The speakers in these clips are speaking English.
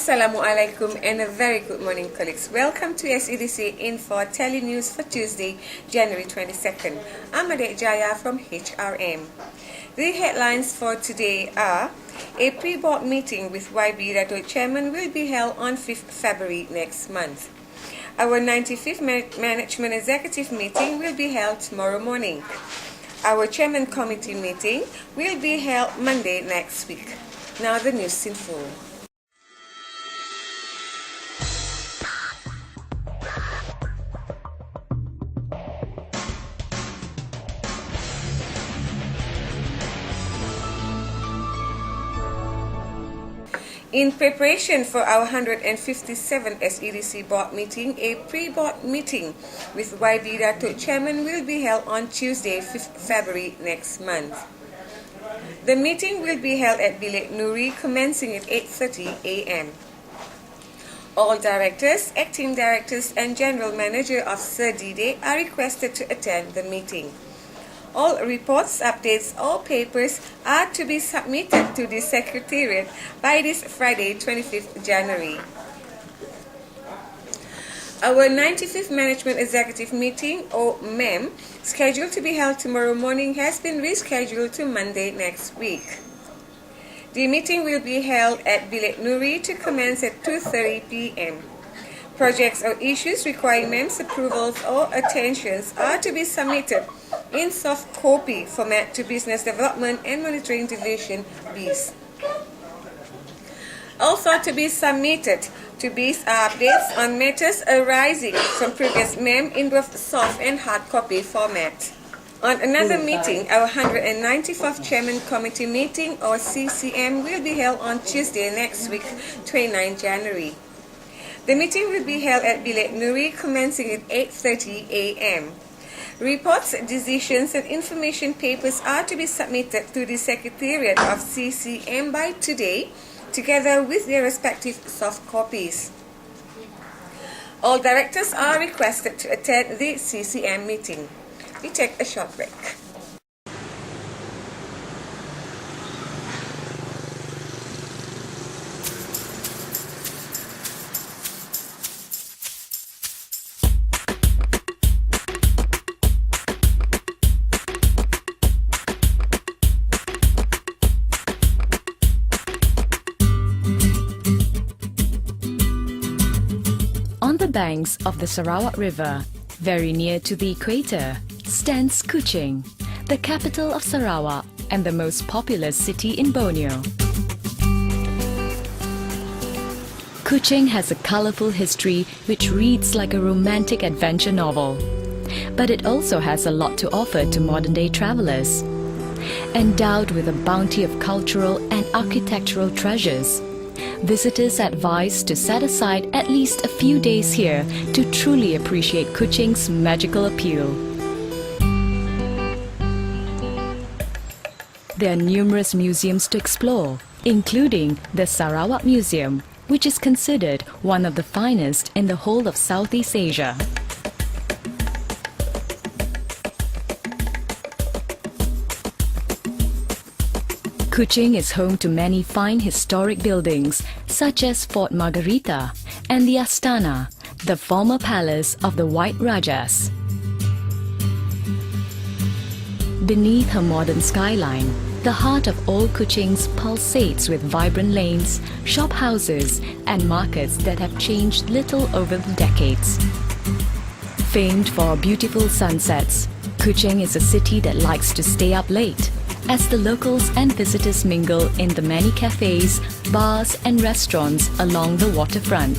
Assalamualaikum and a very good morning, colleagues. Welcome to SEDC Info Telly News for Tuesday, January 22nd. I'm Adek Jaya from HRM. The headlines for today are: a pre-board meeting with YB Datuk Chairman will be held on 5th February next month. Our 95th Management Executive meeting will be held tomorrow morning. Our Chairman Committee meeting will be held Monday next week. Now the news in full. In preparation for our 157th SEDC board meeting, a pre-board meeting with YB Datuk Chairman will be held on Tuesday, 5th February next month. The meeting will be held at Bilik Nuri, commencing at 8:30 a.m. All directors, acting directors and general manager of SEDC are requested to attend the meeting. All reports, updates, or papers are to be submitted to the Secretariat by this Friday, 25th January. Our 95th Management Executive meeting, or MEM, scheduled to be held tomorrow morning, has been rescheduled to Monday next week. The meeting will be held at Bilik Nuri to commence at 2:30 p.m. Projects or issues requiring MEM's approvals or attentions are to be submitted in soft copy format to Business Development and Monitoring Division, BIS. Also to be submitted to BIS are updates on matters arising from previous MEM in both soft and hard copy format. On another meeting, our 194th Chairman Committee meeting, or CCM, will be held on Tuesday next week, 29 January. The meeting will be held at Bilik Nuri, commencing at 8:30 a.m. Reports, decisions, and information papers are to be submitted to the Secretariat of CCM by today, together with their respective soft copies. All directors are requested to attend the CCM meeting. We take a short break. banks of the Sarawak River, very near to the equator, stands Kuching, the capital of Sarawak and the most populous city in Borneo. Kuching has a colourful history which reads like a romantic adventure novel. But it also has a lot to offer to modern-day travellers. Endowed with a bounty of cultural and architectural treasures, visitors are advised to set aside at least a few days here to truly appreciate Kuching's magical appeal. There are numerous museums to explore, including the Sarawak Museum, which is considered one of the finest in the whole of Southeast Asia. Kuching is home to many fine historic buildings such as Fort Margarita and the Astana, the former palace of the White Rajas. Beneath her modern skyline, the heart of old Kuching's pulsates with vibrant lanes, shop houses and markets that have changed little over the decades. Famed for beautiful sunsets, Kuching is a city that likes to stay up late, as the locals and visitors mingle in the many cafes, bars and restaurants along the waterfront.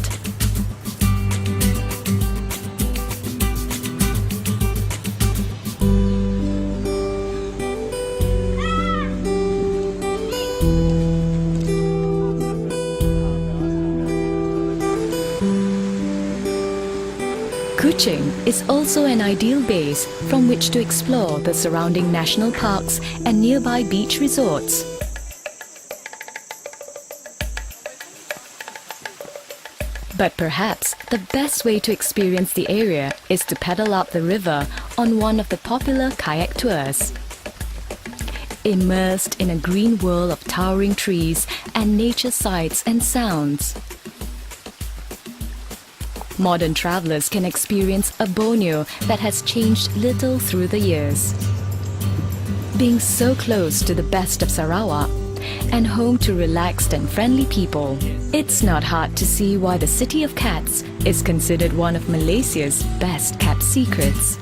Kuching is also an ideal base from which to explore the surrounding national parks and nearby beach resorts. But perhaps the best way to experience the area is to pedal up the river on one of the popular kayak tours. Immersed in a green whirl of towering trees and nature sights and sounds, modern travellers can experience a Borneo that has changed little through the years. Being so close to the best of Sarawak and home to relaxed and friendly people, it's not hard to see why the City of Cats is considered one of Malaysia's best kept secrets.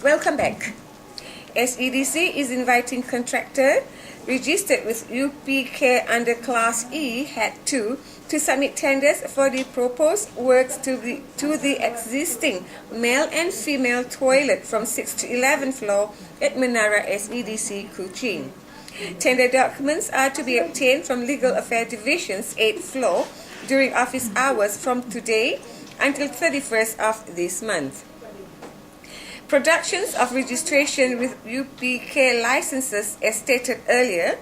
Welcome back. SEDC is inviting contractor registered with UPK under Class E Hat 2 to submit tenders for the proposed works to the existing male and female toilet from 6th to 11th floor at Menara SEDC Kuching. Tender documents are to be obtained from Legal Affairs Division's 8th floor during office hours from today until 31st of this month. Productions of registration with UPK licenses as stated earlier,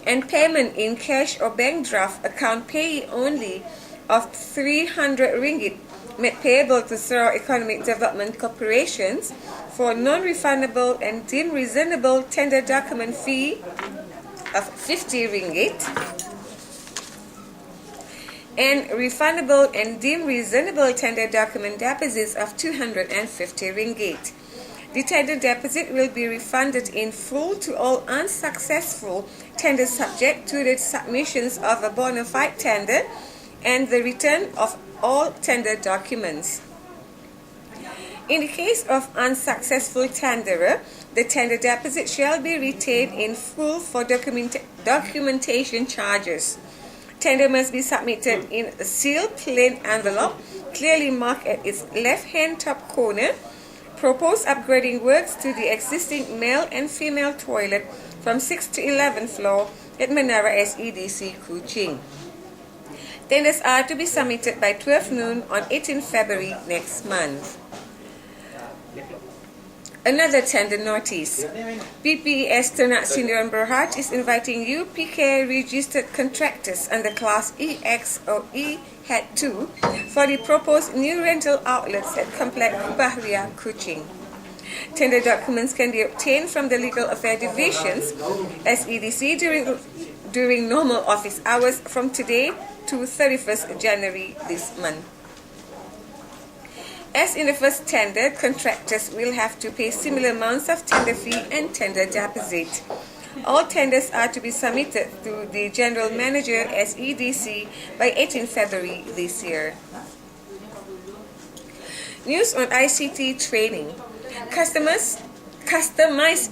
and payment in cash or bank draft account payee only of 300 ringgit made payable to Sarawak Economic Development Corporations for non-refundable and deemed reasonable tender document fee of 50 ringgit and refundable and deemed reasonable tender document deposits of 250 ringgit. The tender deposit will be refunded in full to all unsuccessful tenders subject to the submissions of a bona fide tender and the return of all tender documents. In the case of unsuccessful tenderer, the tender deposit shall be retained in full for documentation charges. Tender must be submitted in a sealed plain envelope, clearly marked at its left-hand top corner, Propose upgrading works to the existing male and female toilet from 6th to 11th floor at Menara SEDC Kuching. Tenders are to be submitted by 12 noon on 18 February next month. Another tender notice. PPES Ternak Sdn Berhad is inviting UPK registered contractors under Class EX or EHAT 2 for the proposed new rental outlets at Complex Bahria, Kuching. Tender documents can be obtained from the Legal Affairs Divisions SEDC during normal office hours from today to 31st January this month. As in the first tender, contractors will have to pay similar amounts of tender fee and tender deposit. All tenders are to be submitted to the General Manager SEDC by 18 February this year. News on ICT training. Customized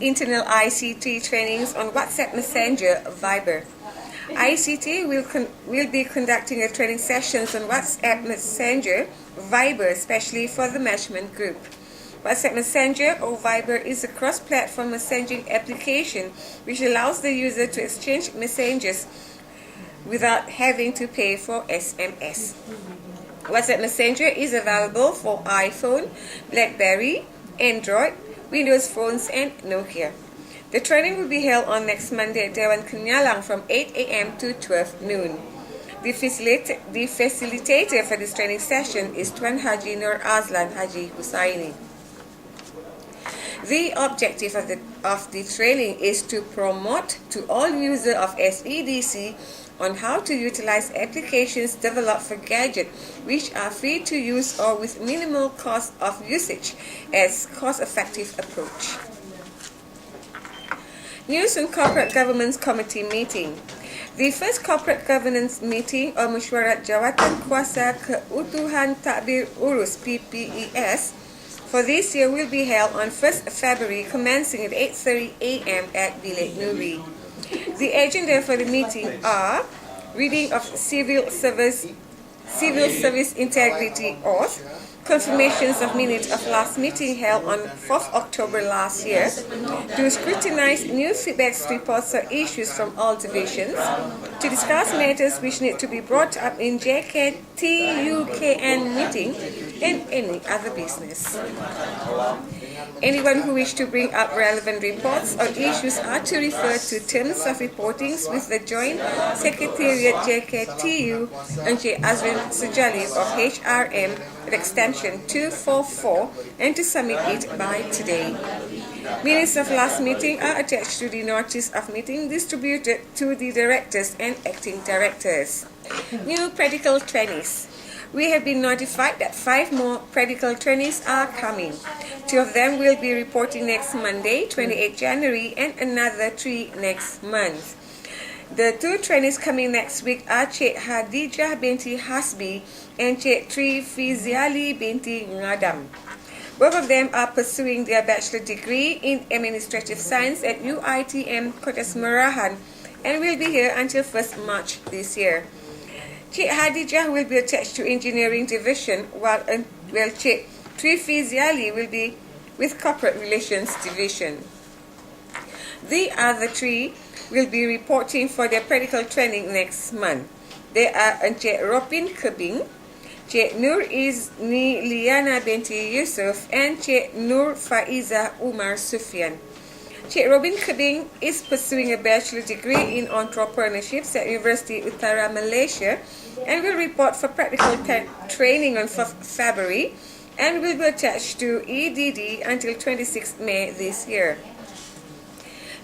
internal ICT trainings on WhatsApp Messenger, Viber. ICT will be conducting training sessions on WhatsApp Messenger, Viber, especially for the management group. WhatsApp Messenger or Viber is a cross-platform messaging application which allows the user to exchange messages without having to pay for SMS. WhatsApp Messenger is available for iPhone, BlackBerry, Android, Windows phones, and Nokia. The training will be held on next Monday at Dewan Kenyalang from 8 a.m. to 12 noon. The facilitator for this training session is Tuan Haji Nur Azlan Haji Husaini. The objective of the training is to promote to all users of SEDC on how to utilize applications developed for gadgets which are free to use or with minimal cost of usage as cost-effective approach. News on Corporate Governance Committee meeting. The first Corporate Governance meeting or Mesyuarat Jawatan Kuasa Keutuhan Tadbir Urus PPES for this year will be held on 1st February commencing at 8:30 a.m. at Bilik Nuri. The agenda for the meeting are reading of Civil Service Integrity Oath, confirmations of minutes of last meeting held on 4th October last year, to scrutinize new feedbacks, reports or issues from all divisions, to discuss matters which need to be brought up in JKTUKN meeting, and any other business. Anyone who wishes to bring up relevant reports or issues are to refer to terms of reportings with the Joint Secretariat JKTU and J. Azrin Sujalib of HRM at extension 244 and to submit it by today. Minutes of last meeting are attached to the notice of meeting distributed to the directors and acting directors. New practical trainees. We have been notified that 5 more practical trainees are coming. 2 of them will be reporting next Monday, 28 January, and another 3 next month. The 2 trainees coming next week are Cik Hadijah binti Hasbi and Cik Tri Fiziali binti Ngadam. Both of them are pursuing their bachelor degree in Administrative Science at UITM Kota Semerahan and will be here until 1st March this year. Cik Hadijah will be attached to Engineering Division, while Cik Tri Fiziali will be with Corporate Relations Division. The other 3 will be reporting for their practical training next month. They are Encik Ropin Kebing, Cik Nur Izni Liana binti Yusuf, and Cik Nur Faiza Umar Sufyan. Cik Robin Kebing is pursuing a bachelor degree in entrepreneurship at University Utara Malaysia and will report for practical training on 4th February and will be attached to EDD until 26th May this year.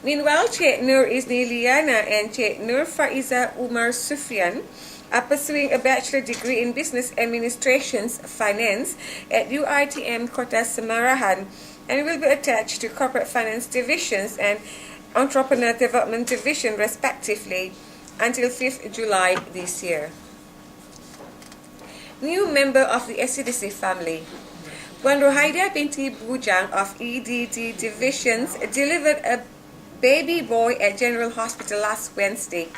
Meanwhile, Cik Nur Izni Liana and Cik Nur Faiza Umar Sufyan are pursuing a bachelor degree in Business Administration Finance at UITM Kota Semerahan and will be attached to Corporate Finance Divisions and Entrepreneur Development Division respectively until 5th July this year. New member of the SEDC family. Puan Rohaida binti Bujang of EDD Divisions delivered a baby boy at General Hospital last Wednesday.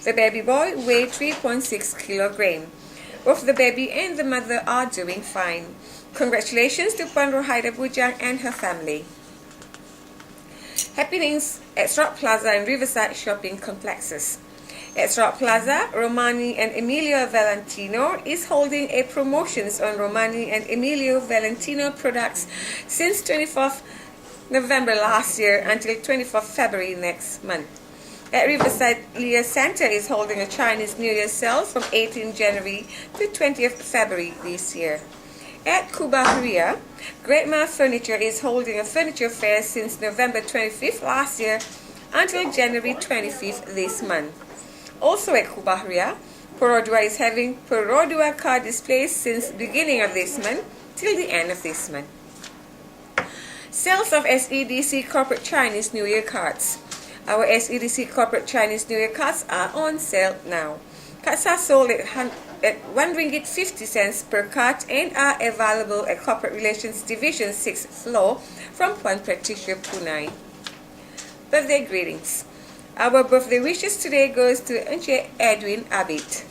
The baby boy weighed 3.6 kilograms. Both the baby and the mother are doing fine. Congratulations to Puan Rohaida Bujang and her family. Happenings at Rock Plaza and Riverside shopping complexes. At Rock Plaza, Romani and Emilio Valentino is holding a promotions on Romani and Emilio Valentino products since 24th November last year until 24th February next month. At Riverside, Leah Center is holding a Chinese New Year sale from 18th January to 20th February this year. At Cuba Huria, Great Ma Furniture is holding a furniture fair since November 25th last year until January 25th this month. Also at Cuba Huria, Perodua is having Perodua car displays since beginning of this month till the end of this month. Sales of SEDC Corporate Chinese New Year cards. Our SEDC Corporate Chinese New Year cards are on sale now. Cards are sold at RM1.50 per card and are available at Corporate Relations Division 6th floor from Puan Practitioner Punai. Birthday greetings. Our birthday wishes today goes to Encik Edwin Abid.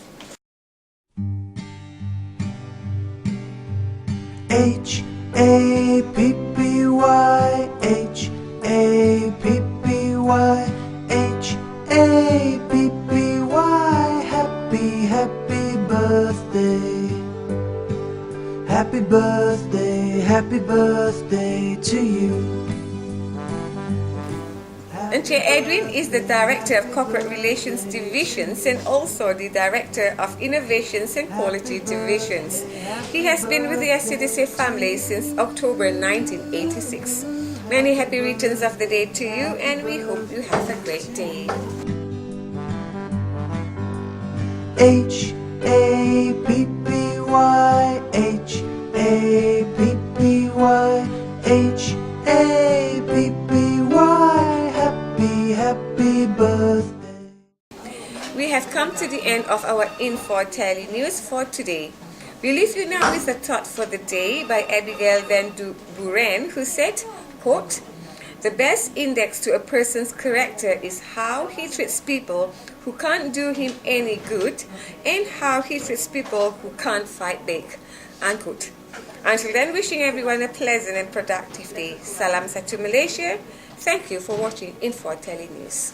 H-A-P-P-Y, H-A-P-P-Y, H-A-P-P-Y. Happy, happy birthday. Happy birthday, happy birthday to you. Encik Edwin is the Director of Corporate Relations Divisions and also the Director of Innovations and Quality Divisions. He has been with the SEDC family since October 1986. Many happy returns of the day to you, and we hope you have a great day. H-A-P-P-Y, H-A-P-P-Y, H-A-P-P-Y. Happy, happy birthday. We have come to the end of our Info Telly News for today. We leave you now with a thought for the day by Abigail Van Buren, who said, quote, "The best index to a person's character is how he treats people who can't do him any good and how he treats people who can't fight back." Unquote. Until then, wishing everyone a pleasant and productive day. Salam satu Malaysia. Thank you for watching Info Telly News.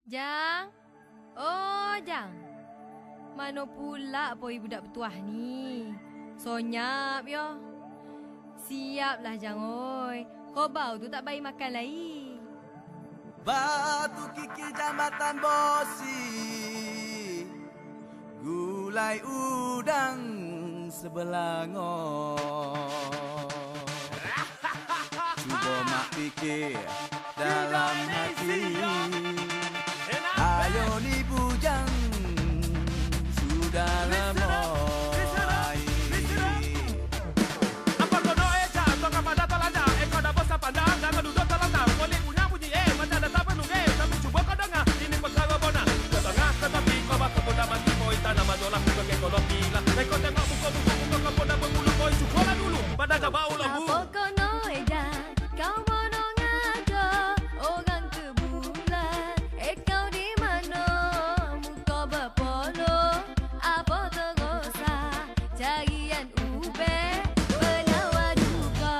Jang. Oh, Jang. Mana pula boy budak bertuah ni? Sonyap yo. Siaplah Jang oi. Kau bau tu tak baik makan lagi. Batu kiki jambatan bosi, gulai udang sebelangor. Cuba mak fikir dalam hati, ayo ni bujang sudah lama. Apa kau noeja? Kau monong aja orang kebulan. Kau di mana? Muka berpolo. Apa tergosa? Carian ube penawar duka.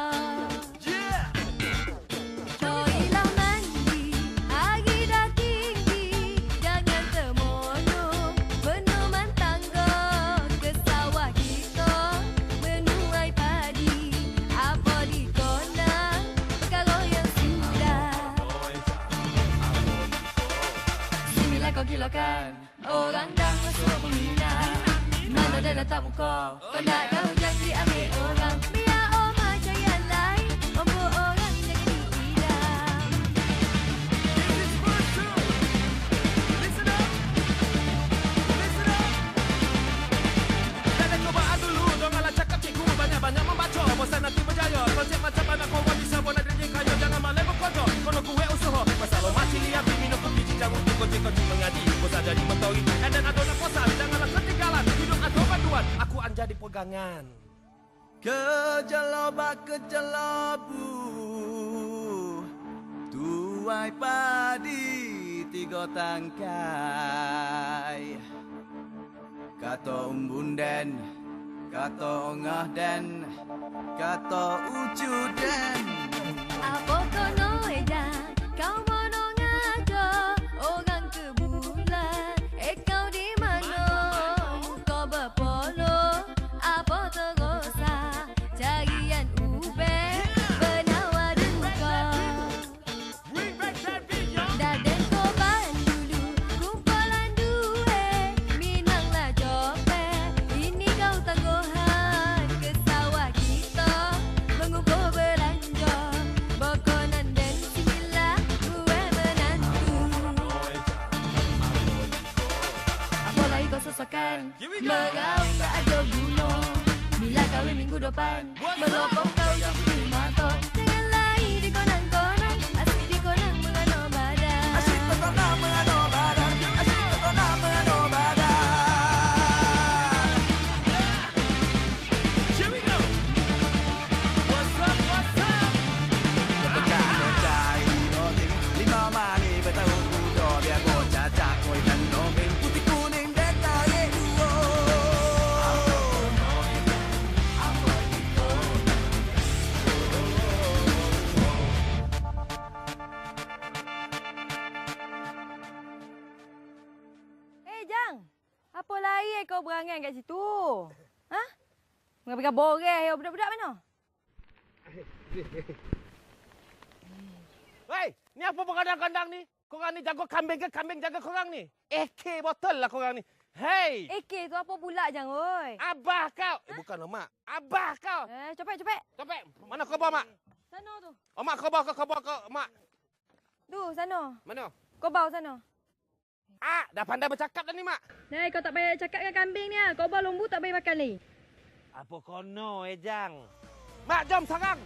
Toilah mandi, hari dah tinggi. Jangan termonong meneman tangga ke sawah kita. Menuai padi, apa dikonang kalau yang sudah. Sinilah kau kilokan, orang dah masuk peminat. Mana dah letak muka, kau nak tahu janji ambil orang. Biar orang cari lain, membuat orang jangan diidam. Jangan cobaan dulu, janganlah cakap cikgu. Banyak-banyak membaca, bosan nanti berjaya. Konsep macam mana kau buat bisa buat ada kaya. Jangan malah berkotor, kono kuwe usaha. Masalah macam ni api minum kopi cincang untuk kocik-kocik mengaji. Bosan jadi mentori, dan adona kosan. Janganlah ketinggalan, hidup atau bantuan. Aku an jadi pegangan. Kejelobak kejelabu, tuai padi 3 tangkai. Kata umbun den, kata ongah den, kata ucu den. Apa kono eja, kau mono ngaco, orang ke bulan, kau di mana? Kau berpolo, apa terosa, carian ubek, penawar duka. Daden koban dulu, kumpulan duit, minanglah copet, ini kau tangguhan ke sawah kita, mengukur belanja, bokonan dan similah, gue menantu. Apalagi kau sosokkan, merau tak ada guna, bila kahwin minggu depan, melopong kau seperti mata, jangan lari di konan-konan, asyik di konan mengano badan. Asyik terkona mengado badan, asyik terkona mengado badan. Here we go. What's up, what's up? Pecah cai roti, lima mani bertahu kudo, biar bocah cakoi dan dongeng, putih kuning dan taye duo. Jang, apa lagi kau berangan kat situ? Ha? Mengabikan boreh ya budak-budak mana? Hei, ni apa berkandang-kandang ni? Korang ni jago kambing ke kambing jaga korang ni? AK botol lah korang ni. Hei! AK tu apa pula Jang, oi? Abah kau! Bukan mak. Abah kau! Cepet, cepet. Cepet. Mana kau bawa mak? Sana tu. Oh mak kau bawa kau mak. Tu, sana. Mana? Kau bawa sana. Dah pandai bercakap dah ni mak. Hei, kau tak payah cakap dengan kambing ni. Kau bawa lembu tak payah makan ni. Apa kono Jang? Mak jom sarang.